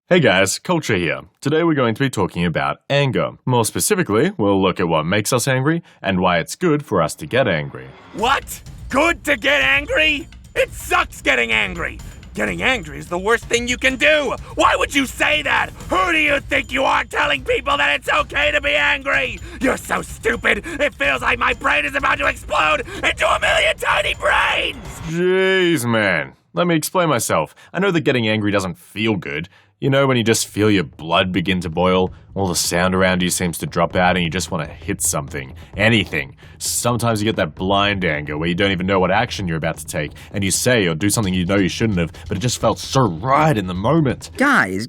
Hey guys, Culture here. Today we're going to be talking about anger. More specifically, we'll look at what makes us angry and why it's good for us to get angry. What? Good to get angry? It sucks getting angry. Getting angry is the worst thing you can do. Why would you say that? Who do you think you are telling people that it's okay to be angry? You're so stupid, it feels like my brain is about to explode into a million tiny brains! Jeez, man. Let me explain myself. I know that getting angry doesn't feel good. You know, when you just feel your blood begin to boil, all the sound around you seems to drop out and you just want to hit something. Anything. Sometimes you get that blind anger where you don't even know what action you're about to take, and you say or do something you know you shouldn't have, but it just felt so right in the moment. Guys,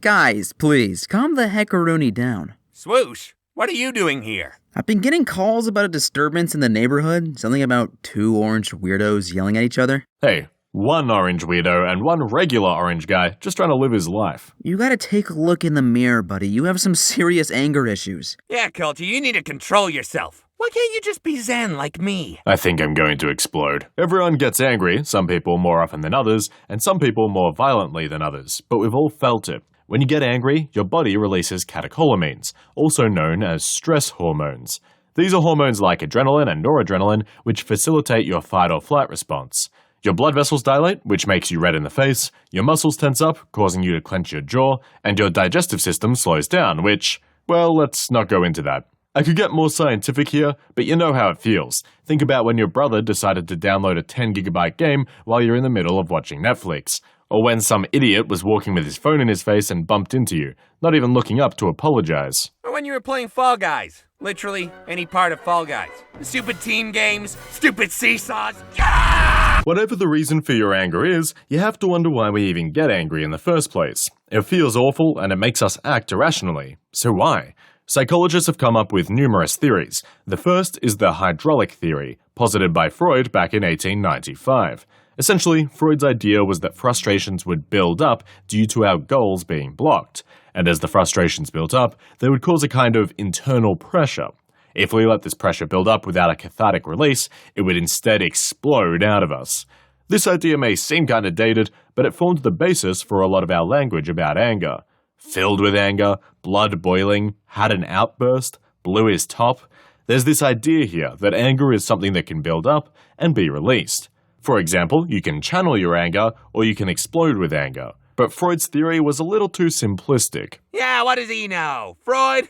please, calm the heckaroonie down. Swoosh, what are you doing here? I've been getting calls about a disturbance in the neighborhood, something about two orange weirdos yelling at each other. Hey. One orange weirdo and one regular orange guy just trying to live his life. You gotta take a look in the mirror, buddy. You have some serious anger issues. Yeah, Culture, you need to control yourself. Why can't you just be zen like me? I think I'm going to explode. Everyone gets angry, some people more often than others, and some people more violently than others, but we've all felt it. When you get angry, your body releases catecholamines, also known as stress hormones. These are hormones like adrenaline and noradrenaline, which facilitate your fight or flight response. Your blood vessels dilate, which makes you red in the face, your muscles tense up, causing you to clench your jaw, and your digestive system slows down, which, well, let's not go into that. I could get more scientific here, but you know how it feels. Think about when your brother decided to download a 10GB game while you're in the middle of watching Netflix. Or when some idiot was walking with his phone in his face and bumped into you, not even looking up to apologize. Or when you were playing Fall Guys. Literally any part of Fall Guys. Stupid team games, stupid seesaws. Yeah! Whatever the reason for your anger is, you have to wonder why we even get angry in the first place. It feels awful and it makes us act irrationally. So why? Psychologists have come up with numerous theories. The first is the hydraulic theory, posited by Freud back in 1895. Essentially, Freud's idea was that frustrations would build up due to our goals being blocked, and as the frustrations built up, they would cause a kind of internal pressure. If we let this pressure build up without a cathartic release, it would instead explode out of us. This idea may seem kinda dated, but it formed the basis for a lot of our language about anger. Filled with anger, blood boiling, had an outburst, blew his top. There's this idea here that anger is something that can build up and be released. For example, you can channel your anger, or you can explode with anger. But Freud's theory was a little too simplistic. Yeah, what does he know? Freud?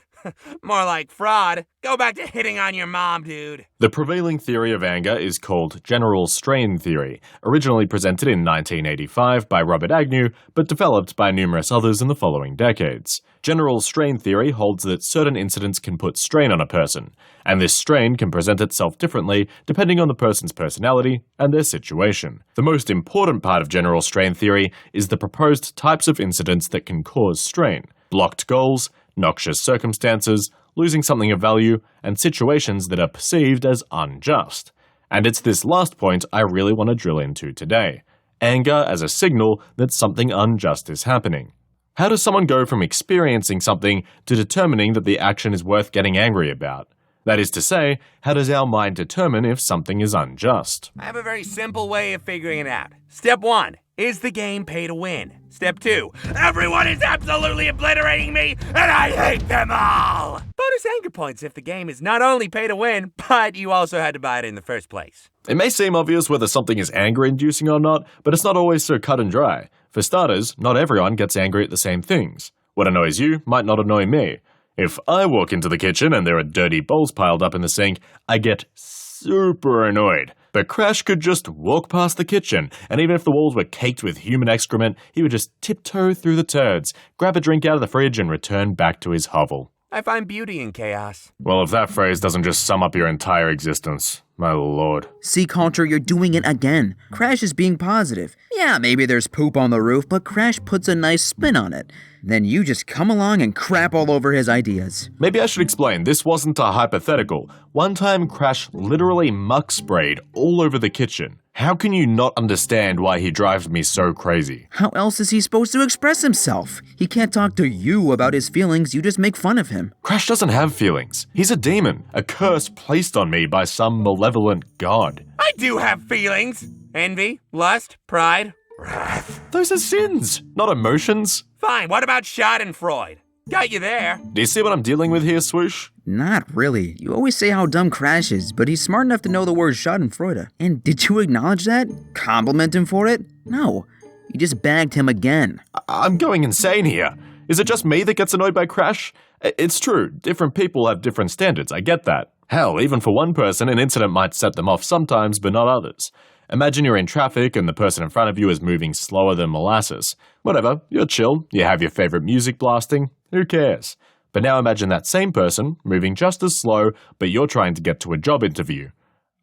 More like fraud. Go back to hitting on your mom, dude. The prevailing theory of anger is called general strain theory, originally presented in 1985 by Robert Agnew, but developed by numerous others in the following decades. General strain theory holds that certain incidents can put strain on a person, and this strain can present itself differently depending on the person's personality and their situation. The most important part of general strain theory is the proposed types of incidents that can cause strain: blocked goals, noxious circumstances, losing something of value, and situations that are perceived as unjust. And it's this last point I really want to drill into today. Anger as a signal that something unjust is happening. How does someone go from experiencing something to determining that the action is worth getting angry about? That is to say, how does our mind determine if something is unjust? I have a very simple way of figuring it out. Step 1. Is the game pay to win? Step 2. Everyone is absolutely obliterating me, and I hate them all! Bonus anger points if the game is not only pay to win, but you also had to buy it in the first place. It may seem obvious whether something is anger-inducing or not, but it's not always so cut and dry. For starters, not everyone gets angry at the same things. What annoys you might not annoy me. If I walk into the kitchen and there are dirty bowls piled up in the sink, I get super annoyed. But Crash could just walk past the kitchen, and even if the walls were caked with human excrement, he would just tiptoe through the turds, grab a drink out of the fridge, and return back to his hovel. I find beauty in chaos. Well, if that phrase doesn't just sum up your entire existence, my lord. See, Culture, you're doing it again. Crash is being positive. Yeah, maybe there's poop on the roof, but Crash puts a nice spin on it. Then you just come along and crap all over his ideas. Maybe I should explain, this wasn't a hypothetical. One time, Crash literally muck sprayed all over the kitchen. How can you not understand why he drives me so crazy? How else is he supposed to express himself? He can't talk to you about his feelings, you just make fun of him. Crash doesn't have feelings. He's a demon, a curse placed on me by some malevolent god. I do have feelings. Envy, lust, pride, wrath. Those are sins, not emotions. Fine, what about Schadenfreude? Got you there. Do you see what I'm dealing with here, Swoosh? Not really. You always say how dumb Crash is, but he's smart enough to know the word Schadenfreude. And did you acknowledge that? Compliment him for it? No. You just bagged him again. I'm going insane here. Is it just me that gets annoyed by Crash? It's true, different people have different standards, I get that. Hell, even for one person, an incident might set them off sometimes, but not others. Imagine you're in traffic and the person in front of you is moving slower than molasses. Whatever, you're chill, you have your favorite music blasting, who cares? But now imagine that same person, moving just as slow, but you're trying to get to a job interview.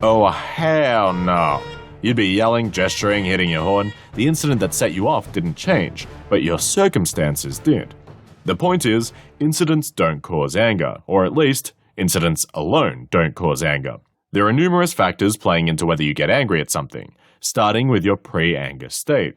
Oh, hell no. You'd be yelling, gesturing, hitting your horn. The incident that set you off didn't change, but your circumstances did. The point is, incidents don't cause anger, or at least, incidents alone don't cause anger. There are numerous factors playing into whether you get angry at something, starting with your pre-anger state.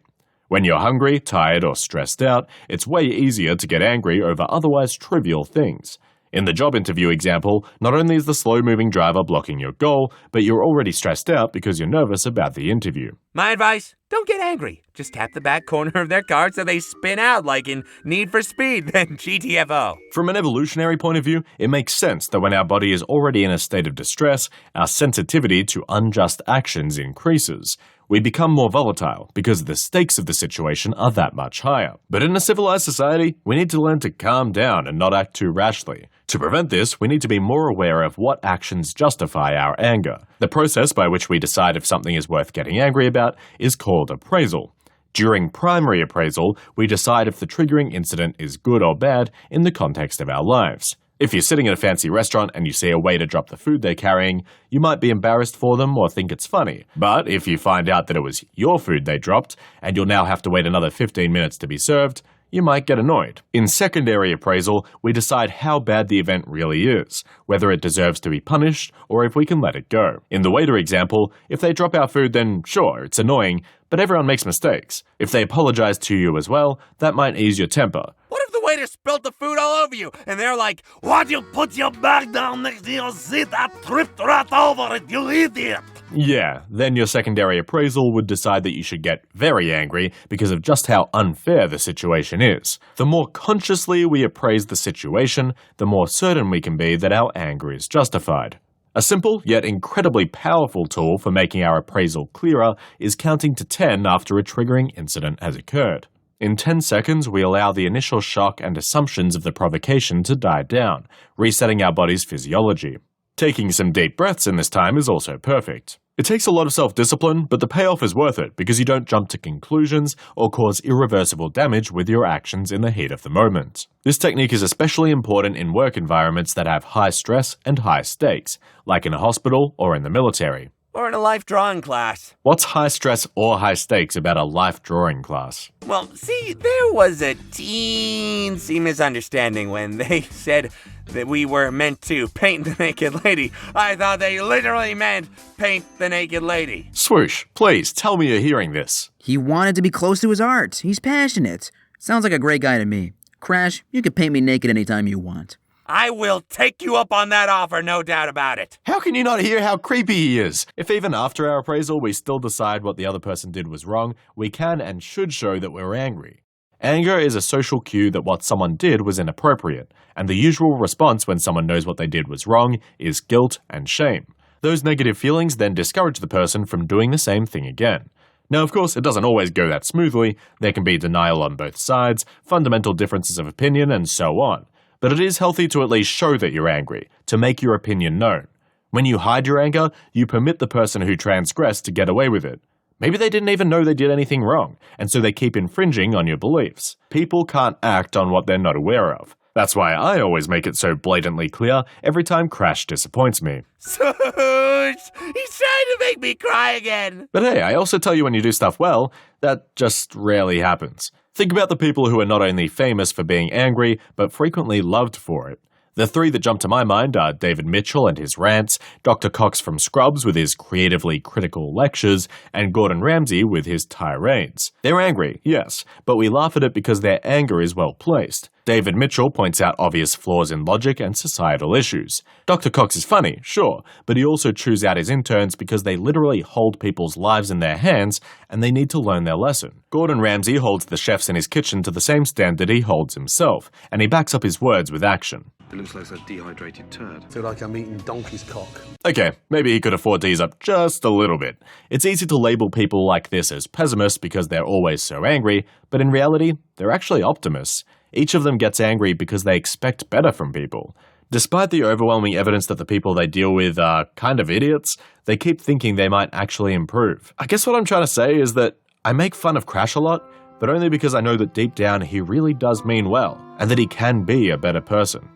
When you're hungry, tired, or stressed out, it's way easier to get angry over otherwise trivial things. In the job interview example, not only is the slow-moving driver blocking your goal, but you're already stressed out because you're nervous about the interview. My advice, don't get angry. Just tap the back corner of their car so they spin out like in Need for Speed, then GTFO. From an evolutionary point of view, it makes sense that when our body is already in a state of distress, our sensitivity to unjust actions increases. We become more volatile because the stakes of the situation are that much higher. But in a civilized society, we need to learn to calm down and not act too rashly. To prevent this, we need to be more aware of what actions justify our anger. The process by which we decide if something is worth getting angry about is called appraisal. During primary appraisal, we decide if the triggering incident is good or bad in the context of our lives. If you're sitting in a fancy restaurant and you see a waiter drop the food they're carrying, you might be embarrassed for them or think it's funny. But if you find out that it was your food they dropped, and you'll now have to wait another 15 minutes to be served, you might get annoyed. In secondary appraisal, we decide how bad the event really is, whether it deserves to be punished, or if we can let it go. In the waiter example, if they drop our food, then sure, it's annoying, but everyone makes mistakes. If they apologize to you as well, that might ease your temper. What if the waiter spilled the food all over you, and they're like, "Why'd you put your bag down next to your seat? I tripped right over it, you idiot!" Yeah, then your secondary appraisal would decide that you should get very angry because of just how unfair the situation is. The more consciously we appraise the situation, the more certain we can be that our anger is justified. A simple yet incredibly powerful tool for making our appraisal clearer is counting to 10 after a triggering incident has occurred. In 10 seconds, we allow the initial shock and assumptions of the provocation to die down, resetting our body's physiology. Taking some deep breaths in this time is also perfect. It takes a lot of self-discipline, but the payoff is worth it because you don't jump to conclusions or cause irreversible damage with your actions in the heat of the moment. This technique is especially important in work environments that have high stress and high stakes, like in a hospital or in the military. Or in a life drawing class. What's high stress or high stakes about a life drawing class? Well, see, there was a teensy misunderstanding when they said that we were meant to paint the naked lady. I thought they literally meant paint the naked lady. Swoosh, please tell me you're hearing this. He wanted to be close to his art. He's passionate. Sounds like a great guy to me. Crash, you can paint me naked anytime you want. I will take you up on that offer, no doubt about it. How can you not hear how creepy he is? If even after our appraisal we still decide what the other person did was wrong, we can and should show that we're angry. Anger is a social cue that what someone did was inappropriate, and the usual response when someone knows what they did was wrong is guilt and shame. Those negative feelings then discourage the person from doing the same thing again. Now, of course, it doesn't always go that smoothly. There can be denial on both sides, fundamental differences of opinion, and so on. But it is healthy to at least show that you're angry, to make your opinion known. When you hide your anger, you permit the person who transgressed to get away with it. Maybe they didn't even know they did anything wrong, and so they keep infringing on your beliefs. People can't act on what they're not aware of. That's why I always make it so blatantly clear every time Crash disappoints me. Swoosh! He's trying to make me cry again! But hey, I also tell you when you do stuff well, that just rarely happens. Think about the people who are not only famous for being angry, but frequently loved for it. The three that jump to my mind are David Mitchell and his rants, Dr. Cox from Scrubs with his creatively critical lectures, and Gordon Ramsay with his tirades. They're angry, yes, but we laugh at it because their anger is well placed. David Mitchell points out obvious flaws in logic and societal issues. Dr. Cox is funny, sure, but he also chews out his interns because they literally hold people's lives in their hands and they need to learn their lesson. Gordon Ramsay holds the chefs in his kitchen to the same standard he holds himself, and he backs up his words with action. It looks like a dehydrated turd. I feel like I'm eating donkey's cock. Okay, maybe he could afford to ease up just a little bit. It's easy to label people like this as pessimists because they're always so angry, but in reality, they're actually optimists. Each of them gets angry because they expect better from people. Despite the overwhelming evidence that the people they deal with are kind of idiots, they keep thinking they might actually improve. I guess what I'm trying to say is that I make fun of Crash a lot, but only because I know that deep down he really does mean well, and that he can be a better person.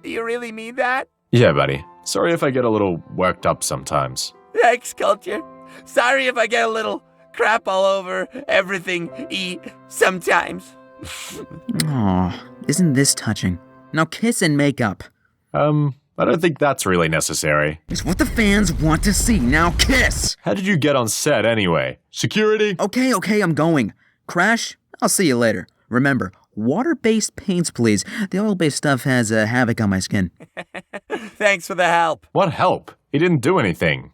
Do you really mean that? Yeah, buddy. Sorry if I get a little worked up sometimes. Thanks, Culture. Sorry if I get a little crap all over everything sometimes. Aw, isn't this touching? Now kiss and make up. I don't think that's really necessary. It's what the fans want to see. Now kiss! How did you get on set anyway? Security? Okay, I'm going. Crash, I'll see you later. Remember, water-based paints, please. The oil-based stuff has havoc on my skin. Thanks for the help. What help? He didn't do anything.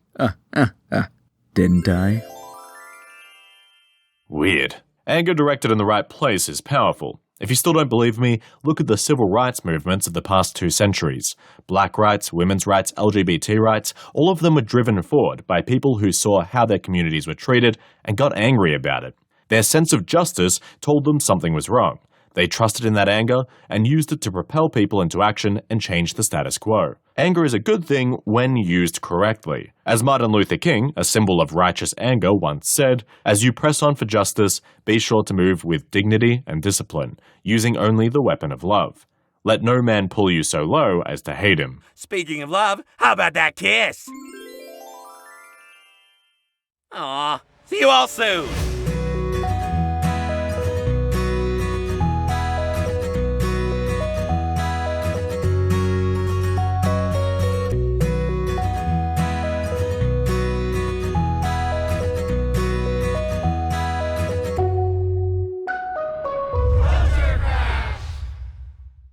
Didn't I? Weird. Anger directed in the right place is powerful. If you still don't believe me, look at the civil rights movements of the past 2 centuries. Black rights, women's rights, LGBT rights, all of them were driven forward by people who saw how their communities were treated and got angry about it. Their sense of justice told them something was wrong. They trusted in that anger and used it to propel people into action and change the status quo. Anger is a good thing when used correctly. As Martin Luther King, a symbol of righteous anger, once said, "As you press on for justice, be sure to move with dignity and discipline, using only the weapon of love. Let no man pull you so low as to hate him." Speaking of love, how about that kiss? Aw, see you all soon.